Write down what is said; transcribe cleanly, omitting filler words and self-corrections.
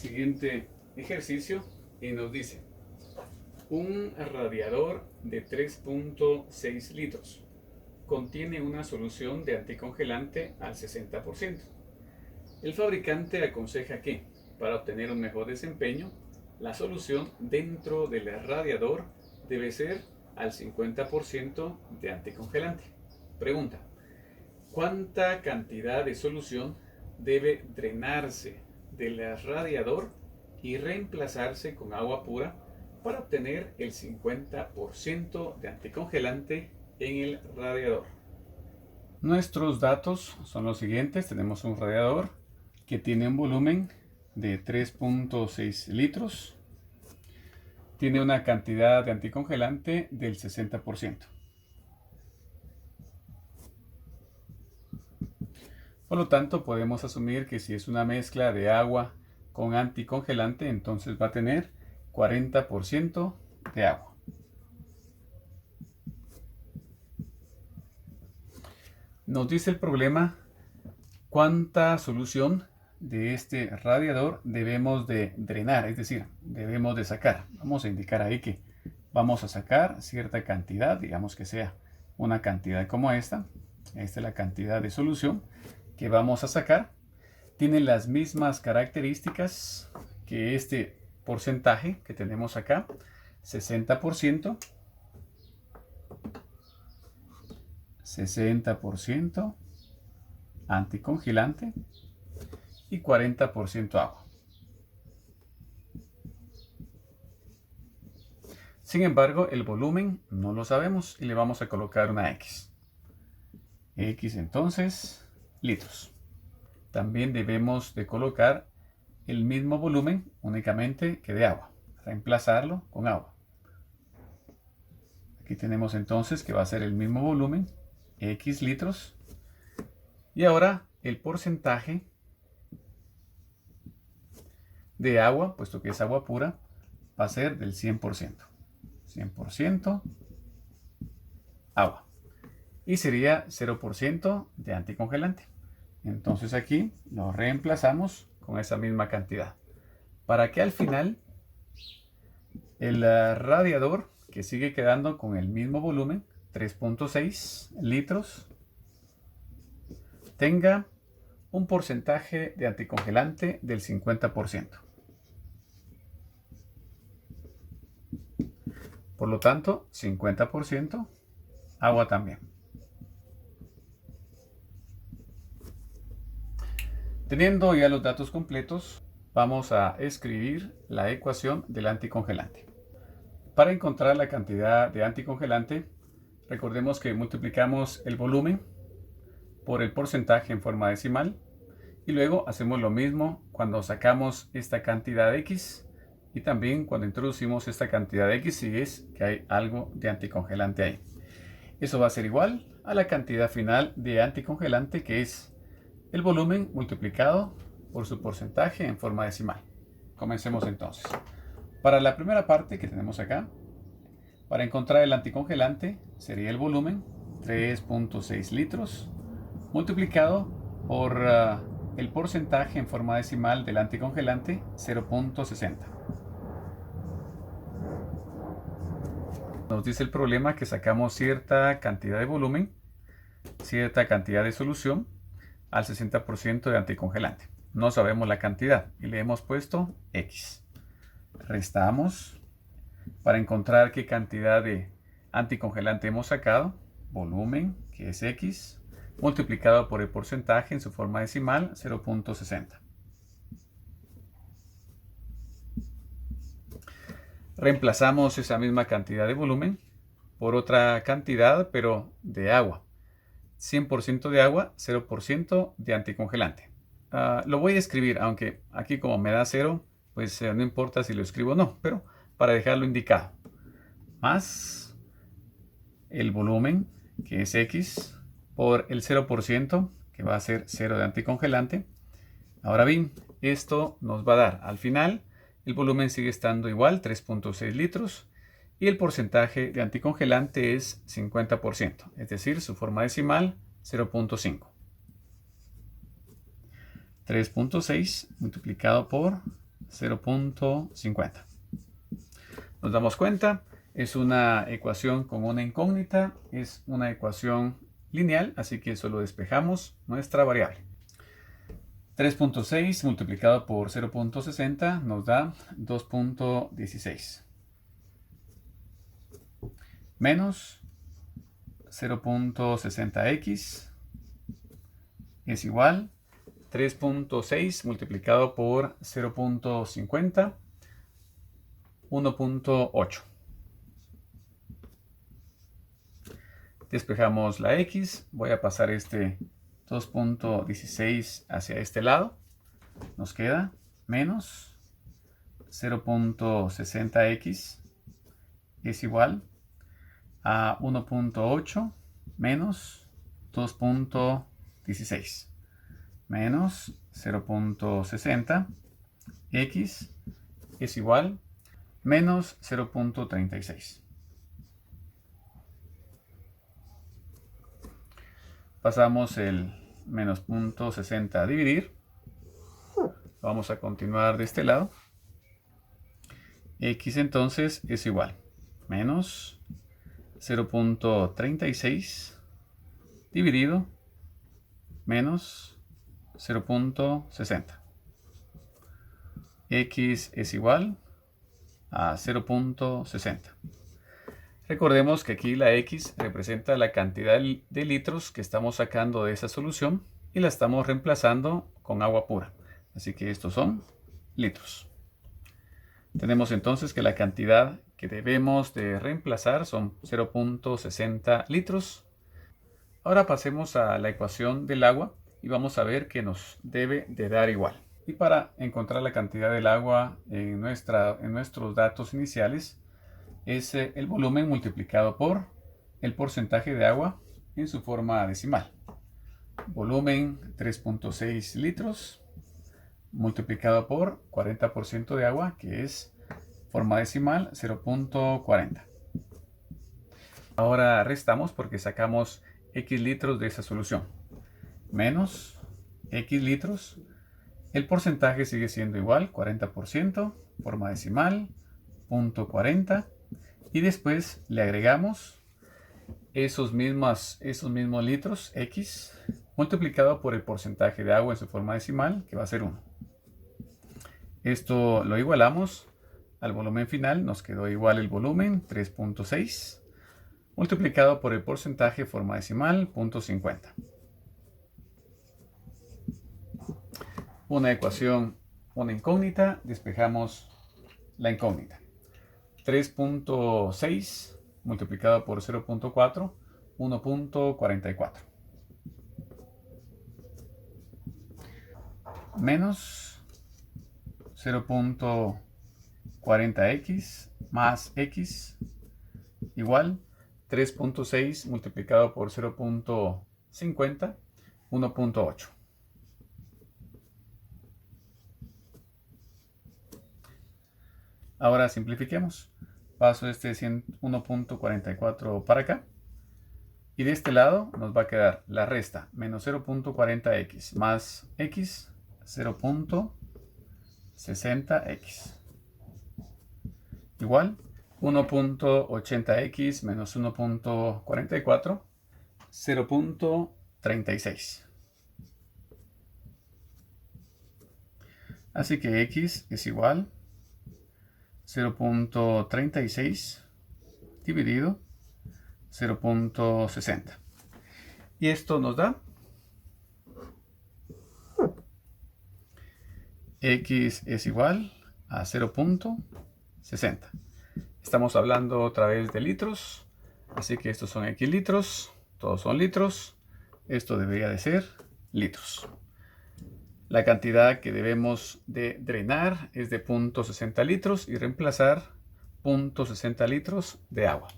siguiente ejercicio y nos dice un radiador de 3.6 litros contiene una solución de anticongelante al 60%. El fabricante aconseja que, para obtener un mejor desempeño, la solución dentro del radiador debe ser al 50% de anticongelante. Pregunta: ¿cuánta cantidad de solución debe drenarse del radiador y reemplazarse con agua pura para obtener el 50% de anticongelante en el radiador? Nuestros datos son los siguientes. Tenemos un radiador que tiene un volumen de 3.6 litros. Tiene una cantidad de anticongelante del 60%. Por lo tanto, podemos asumir que si es una mezcla de agua con anticongelante, entonces va a tener 40% de agua. Nos dice el problema cuánta solución de este radiador debemos de drenar, es decir, debemos de sacar. Vamos a indicar ahí que vamos a sacar cierta cantidad, digamos que sea una cantidad como esta. Esta es la cantidad de solución que vamos a sacar. Tiene las mismas características que este porcentaje que tenemos acá: 60%, 60% anticongelante y 40% agua. Sin embargo, el volumen no lo sabemos y le vamos a colocar una X. X entonces, litros. También debemos de colocar el mismo volumen únicamente que de agua. Reemplazarlo con agua. Aquí tenemos entonces que va a ser el mismo volumen, X litros. Y ahora el porcentaje de agua, puesto que es agua pura, va a ser del 100%. 100% agua. Y sería 0% de anticongelante. Entonces aquí lo reemplazamos con esa misma cantidad, para que al final el radiador, que sigue quedando con el mismo volumen, 3.6 litros, tenga un porcentaje de anticongelante del 50%. Por lo tanto, 50% agua también. Teniendo ya los datos completos, vamos a escribir la ecuación del anticongelante. Para encontrar la cantidad de anticongelante, recordemos que multiplicamos el volumen por el porcentaje en forma decimal y luego hacemos lo mismo cuando sacamos esta cantidad de X y también cuando introducimos esta cantidad de X si es que hay algo de anticongelante ahí. Eso va a ser igual a la cantidad final de anticongelante, que es el volumen multiplicado por su porcentaje en forma decimal. Comencemos entonces. Para la primera parte que tenemos acá, para encontrar el anticongelante sería el volumen, 3.6 litros, multiplicado por el porcentaje en forma decimal del anticongelante, 0.60. Nos dice el problema que sacamos cierta cantidad de volumen, cierta cantidad de solución, al 60% de anticongelante. No sabemos la cantidad y le hemos puesto X. Restamos para encontrar qué cantidad de anticongelante hemos sacado. Volumen, que es X, multiplicado por el porcentaje en su forma decimal, 0.60. Reemplazamos esa misma cantidad de volumen por otra cantidad, pero de agua. 100% de agua, 0% de anticongelante. Lo voy a escribir, aunque aquí como me da 0, pues no importa si lo escribo o no, pero para dejarlo indicado. Más el volumen, que es X, por el 0%, que va a ser 0 de anticongelante. Ahora bien, esto nos va a dar, al final, el volumen sigue estando igual, 3.6 litros, y el porcentaje de anticongelante es 50%, es decir, su forma decimal, 0.5. 3.6 multiplicado por 0.50. Nos damos cuenta, es una ecuación con una incógnita, es una ecuación lineal, así que solo despejamos nuestra variable. 3.6 multiplicado por 0.60 nos da 2.16. Menos 0.60x es igual 3.6 multiplicado por 0.50, 1.8. Despejamos la x, voy a pasar este 2.16 hacia este lado, nos queda menos 0.60x es igual a 1.8 menos 2.16 menos 0.60 x es igual menos 0.36. Pasamos el menos 0.60 a dividir. Vamos a continuar de este lado. X entonces es igual menos 0.36 dividido menos 0.60. X es igual a 0.60. Recordemos que aquí la X representa la cantidad de litros que estamos sacando de esa solución y la estamos reemplazando con agua pura. Así que estos son litros. Tenemos entonces que la cantidad que debemos de reemplazar son 0.60 litros. Ahora pasemos a la ecuación del agua y vamos a ver que nos debe de dar igual. Y para encontrar la cantidad del agua en nuestros datos iniciales, es el volumen multiplicado por el porcentaje de agua en su forma decimal. Volumen 3.6 litros multiplicado por 40% de agua, que es forma decimal 0.40. Ahora restamos porque sacamos X litros de esa solución. Menos X litros. El porcentaje sigue siendo igual, 40%, forma decimal, 0.40. Y después le agregamos esos mismos litros, X, multiplicado por el porcentaje de agua en su forma decimal, que va a ser 1. Esto lo igualamos al volumen final, nos quedó igual el volumen, 3.6, multiplicado por el porcentaje forma decimal, 0.50. Una ecuación, una incógnita, despejamos la incógnita. 3.6 multiplicado por 0.4, 1.44. Menos 0.40x más x igual 3.6 multiplicado por 0.50, 1.8. Ahora simplifiquemos. Paso este 1.44 para acá. Y de este lado nos va a quedar la resta, menos 0.40x más x, 0.60x. Igual 1.80x menos 1.44, 0.36. Así que x es igual 0.36 dividido 0.60. Y esto nos da x es igual a 0.60. Estamos hablando otra vez de litros, así que estos son x litros, todos son litros. Esto debería de ser litros. La cantidad que debemos de drenar es de 0.60 litros y reemplazar 0.60 litros de agua.